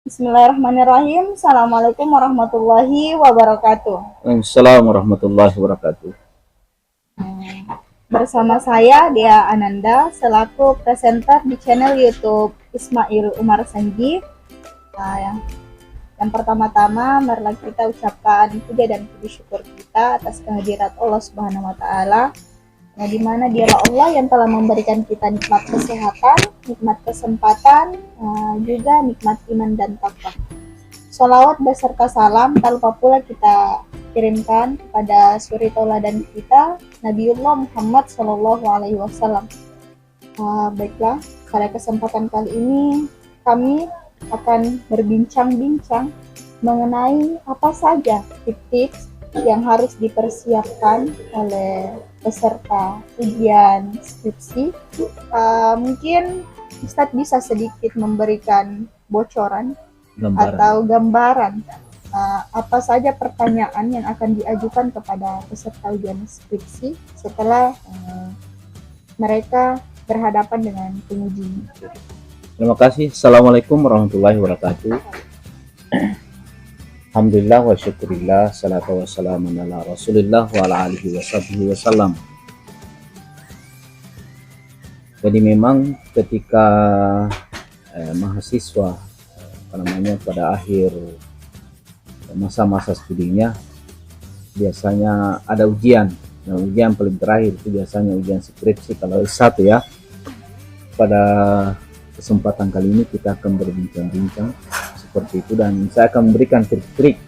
Bismillahirrahmanirrahim. Assalamualaikum warahmatullahi wabarakatuh. Assalamualaikum warahmatullahi wabarakatuh. Bersama saya Dea Ananda selaku presenter di channel YouTube Ismail Umar Sanji. Yang pertama-tama marilah kita ucapkan puja dan puji syukur kita atas kehadirat Allah Subhanahu wa taala. Di mana dialah Allah yang telah memberikan kita nikmat kesehatan, nikmat kesempatan, juga nikmat iman dan takwa. Sholawat beserta salam tak lupa pula kita kirimkan kepada suri tauladan kita Nabiullah Muhammad Sallallahu Alaihi Wasallam. Baiklah, pada kesempatan kali ini kami akan berbincang-bincang mengenai apa saja tips-tips yang harus dipersiapkan oleh peserta ujian skripsi. Mungkin Ustadz bisa sedikit memberikan bocoran atau gambaran apa saja pertanyaan yang akan diajukan kepada peserta ujian skripsi setelah mereka berhadapan dengan penguji. Terima kasih. Assalamualaikum warahmatullahi wabarakatuh. Alhamdulillah wa syukurillah, salatu wassalamu ala rasulillah wa ala alihi wasallam. Jadi memang ketika mahasiswa pada akhir masa-masa studinya biasanya ada ujian. Nah, ujian paling terakhir itu biasanya ujian skripsi kalau S1 ya. Pada kesempatan kali ini kita akan berbincang-bincang seperti itu dan saya akan memberikan trik-trik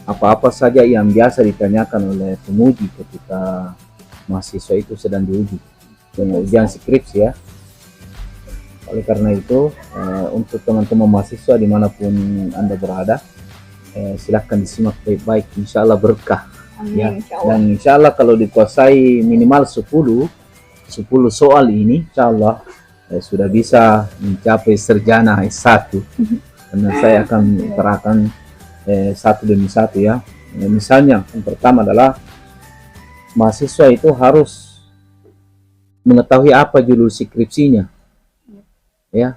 apa-apa saja yang biasa ditanyakan oleh penguji ketika mahasiswa itu sedang diuji dengan ujian skripsi ya. Oleh karena itu untuk teman-teman mahasiswa dimanapun Anda berada, silahkan disimak baik-baik, insya Allah berkah. Amin, ya. insya Allah. Dan insya Allah kalau dikuasai minimal 10 soal ini, insya Allah sudah bisa mencapai sarjana S1. Karena saya akan terangkan satu demi satu ya. Misalnya yang pertama adalah mahasiswa itu harus mengetahui apa judul skripsinya. Ya,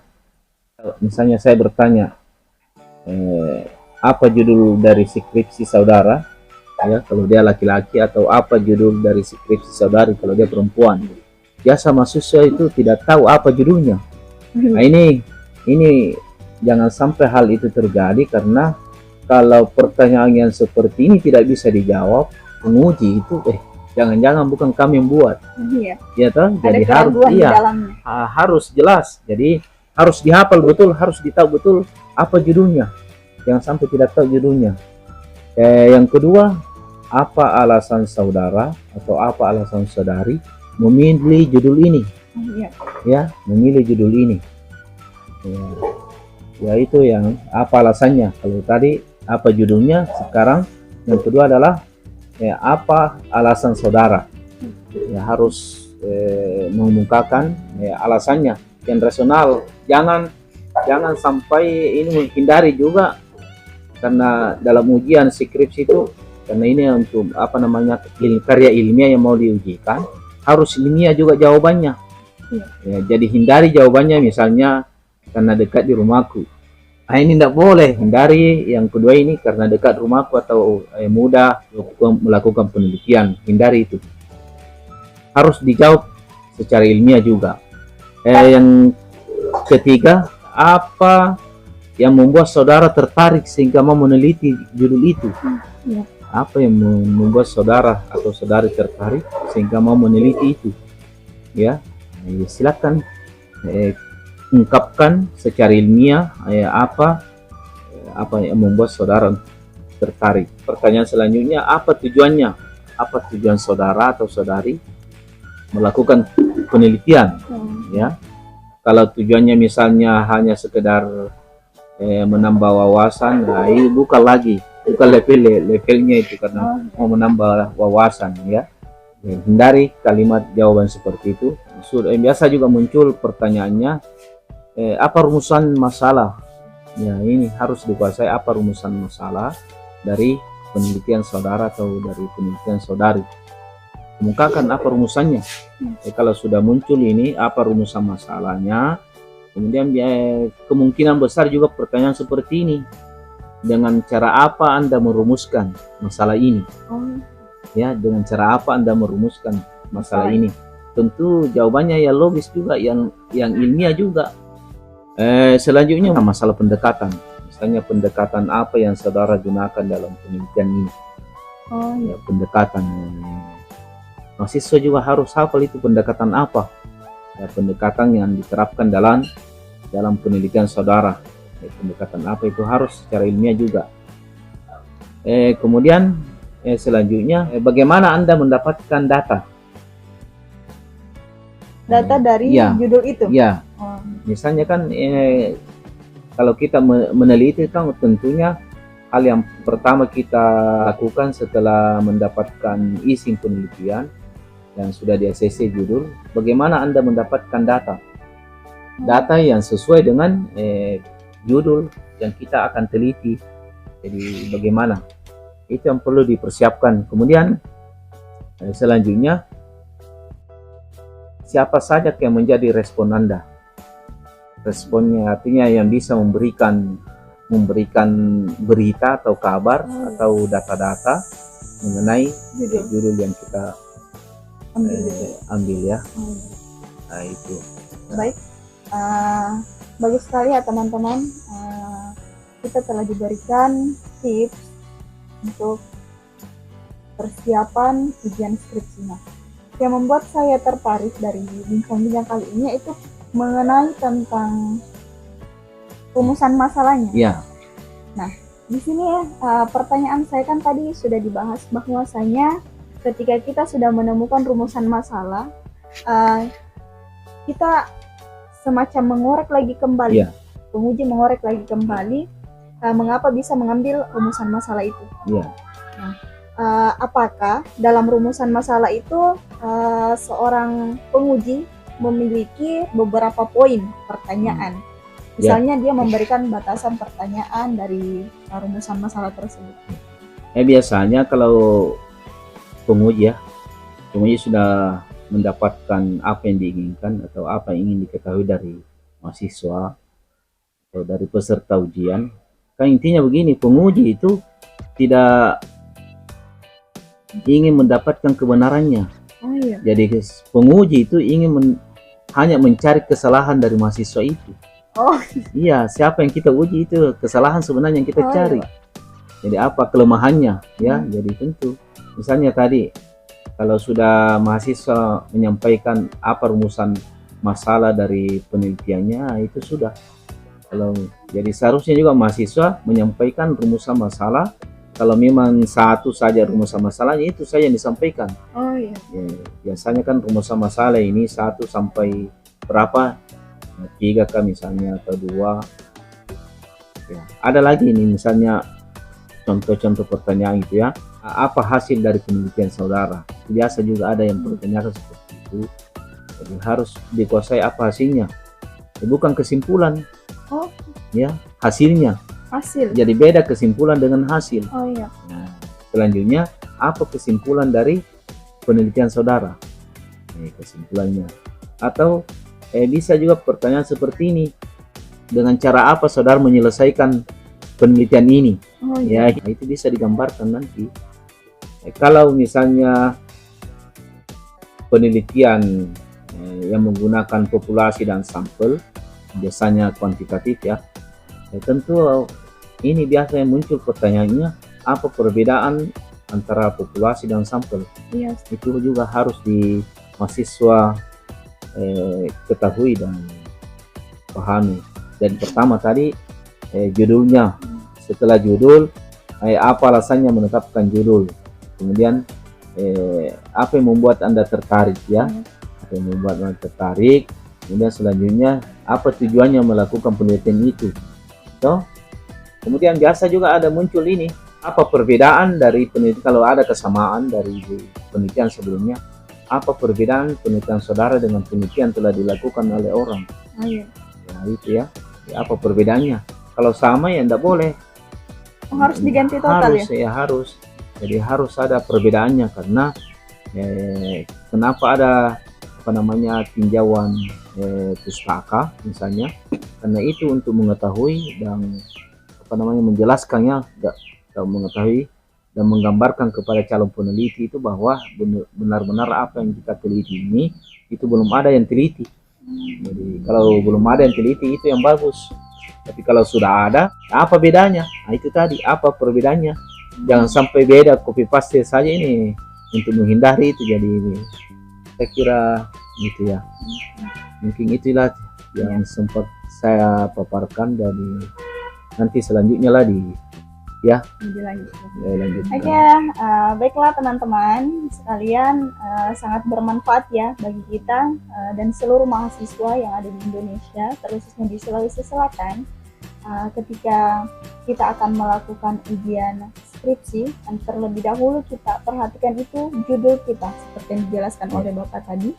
misalnya saya bertanya apa judul dari skripsi saudara, ya kalau dia laki-laki, atau apa judul dari skripsi saudari kalau dia perempuan. Biasa mahasiswa itu tidak tahu apa judulnya. Nah, ini jangan sampai hal itu terjadi, karena kalau pertanyaan yang seperti ini tidak bisa dijawab, penguji itu jangan-jangan bukan kami yang buat. Iya. Ya toh? Jadi harus jelas. Jadi harus dihafal betul, harus ditahu betul apa judulnya. Jangan sampai tidak tahu judulnya. Yang kedua, apa alasan saudara atau apa alasan saudari memilih judul ini? Iya. Ya, memilih judul ini. Ya itu yang apa alasannya. Kalau tadi apa judulnya, sekarang yang kedua adalah apa alasan saudara. Ya harus mengungkapkan alasannya yang rasional. Jangan sampai ini menghindari juga, karena dalam ujian skripsi itu, karena ini untuk karya ilmiah yang mau diujikan, harus ilmiah juga jawabannya. Ya, jadi hindari jawabannya misalnya karena dekat di rumahku. Nah, ini tidak boleh, hindari. Yang kedua ini karena dekat rumahku atau mudah melakukan penelitian, hindari itu. Harus dijawab secara ilmiah juga. Yang ketiga, apa yang membuat saudara tertarik sehingga mau meneliti judul itu? Apa yang membuat saudara atau saudari tertarik sehingga mau meneliti itu? Ya, silakan ungkapkan secara ilmiah apa yang membuat saudara tertarik. Pertanyaan selanjutnya, apa tujuannya? Apa tujuan saudara atau saudari melakukan penelitian? Ya, kalau tujuannya misalnya hanya sekedar menambah wawasan, nah ini bukan levelnya itu, karena mau menambah wawasan ya. Hindari kalimat jawaban seperti itu. Biasa juga muncul pertanyaannya, apa rumusan masalah? Ya, ini harus dikuasai apa rumusan masalah dari penelitian saudara atau dari penelitian saudari. Kemukakan apa rumusannya. Kalau sudah muncul ini apa rumusan masalahnya, Kemudian kemungkinan besar juga pertanyaan seperti ini, dengan cara apa Anda merumuskan masalah ini? Ya, dengan cara apa Anda merumuskan masalah ini? Tentu jawabannya ya logis juga, yang ilmiah juga. Selanjutnya masalah pendekatan. Misalnya pendekatan apa yang saudara gunakan dalam penelitian ini? Ya, pendekatan. Mahasiswa juga harus hafal itu pendekatan apa. Ya, pendekatan yang diterapkan dalam penelitian saudara. Pendekatan apa itu harus secara ilmiah juga. Kemudian selanjutnya, bagaimana Anda mendapatkan data? Data dari judul itu? Ya, misalnya kan kalau kita meneliti kan tentunya hal yang pertama kita lakukan setelah mendapatkan izin penelitian yang sudah di ACC judul, bagaimana Anda mendapatkan data? Data yang sesuai dengan judul yang kita akan teliti. Jadi bagaimana? Itu yang perlu dipersiapkan. Kemudian selanjutnya, siapa saja yang menjadi respon Anda? Responnya artinya yang bisa memberikan berita atau kabar atau data-data mengenai judul yang kita ambil ya. Nah, itu. Baik. Bagus sekali ya teman-teman, kita telah diberikan tips untuk persiapan ujian skripsinya. Yang membuat saya tertarik dari bincang-bincang kali ini yaitu mengenai tentang rumusan masalahnya. Ya. Nah, di sini pertanyaan saya kan tadi sudah dibahas bahwasanya ketika kita sudah menemukan rumusan masalah, kita semacam mengorek lagi kembali, penguji mengorek lagi kembali mengapa bisa mengambil rumusan masalah itu. Nah, apakah dalam rumusan masalah itu seorang penguji memiliki beberapa poin pertanyaan, misalnya dia memberikan batasan pertanyaan dari rumusan masalah tersebut. Biasanya kalau penguji sudah mendapatkan apa yang diinginkan atau apa yang ingin diketahui dari mahasiswa atau dari peserta ujian, kan intinya begini, penguji itu tidak ingin mendapatkan kebenarannya. Jadi penguji itu ingin hanya mencari kesalahan dari mahasiswa itu. Iya, siapa yang kita uji itu kesalahan sebenarnya yang kita cari. Jadi apa kelemahannya ya? Jadi tentu misalnya tadi kalau sudah mahasiswa menyampaikan apa rumusan masalah dari penelitiannya, itu sudah. Jadi seharusnya juga mahasiswa menyampaikan rumusan masalah. Kalau memang satu saja rumusan masalahnya, itu saja yang disampaikan. Biasanya kan rumusan masalah ini 1 sampai berapa? 3 kan misalnya, atau 2. Ya. Ada lagi ini misalnya contoh-contoh pertanyaan itu ya. Apa hasil dari penelitian saudara? Biasa juga ada yang bertanya seperti itu. Jadi harus dikuasai apa hasilnya. Bukan kesimpulan. Ya, hasilnya. Jadi beda kesimpulan dengan hasil. Nah, selanjutnya apa kesimpulan dari penelitian saudara? Kesimpulannya. Atau bisa juga pertanyaan seperti ini. Dengan cara apa saudara menyelesaikan penelitian ini? Ya, itu bisa digambarkan nanti. Kalau misalnya penelitian yang menggunakan populasi dan sampel, biasanya kuantitatif ya, tentu ini biasanya muncul pertanyaannya, apa perbedaan antara populasi dan sampel? Itu juga harus di mahasiswa ketahui dan pahami. Dan pertama tadi judulnya, setelah judul apa alasannya menetapkan judul, kemudian apa yang membuat Anda tertarik ya, apa yang membuat Anda tertarik, kemudian selanjutnya apa tujuannya melakukan penelitian itu. Kemudian biasa juga ada muncul ini, apa perbedaan dari penelitian, kalau ada kesamaan dari penelitian sebelumnya, apa perbedaan penelitian saudara dengan penelitian telah dilakukan oleh orang. Ya itu ya, apa perbedaannya? Kalau sama ya tidak boleh. Harus diganti total harus, ya? Harus. Jadi harus ada perbedaannya, karena kenapa ada tinjauan pustaka misalnya, karena itu untuk mengetahui dan menjelaskannya dan mengetahui dan menggambarkan kepada calon peneliti itu bahwa benar-benar apa yang kita teliti ini itu belum ada yang teliti. Jadi kalau belum ada yang teliti itu yang bagus. Tapi kalau sudah ada, apa bedanya? Nah, itu tadi, apa perbedaannya? Jangan sampai beda copy paste saja ini untuk menghindari itu jadi ini. Saya kira gitu ya. Mungkin itulah yang sempat saya paparkan dari nanti selanjutnya lah lanjut. Oke, baiklah teman-teman sekalian, sangat bermanfaat ya bagi kita dan seluruh mahasiswa yang ada di Indonesia, terkhususnya di Sulawesi Selatan. Ketika kita akan melakukan ujian skripsi, dan terlebih dahulu kita perhatikan itu judul kita, seperti yang dijelaskan oleh Bapak tadi,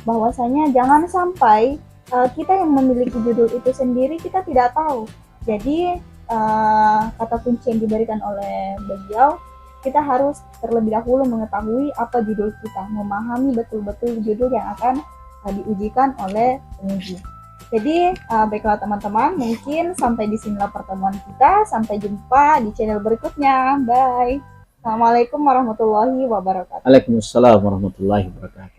bahwasanya jangan sampai kita yang memiliki judul itu sendiri kita tidak tahu. Jadi kata kunci yang diberikan oleh beliau, kita harus terlebih dahulu mengetahui apa judul kita, memahami betul-betul judul yang akan diujikan oleh penguji. Jadi baiklah teman-teman, mungkin sampai di sinilah pertemuan kita. Sampai jumpa di channel berikutnya. Bye. Assalamualaikum warahmatullahi wabarakatuh. Waalaikumsalam warahmatullahi wabarakatuh.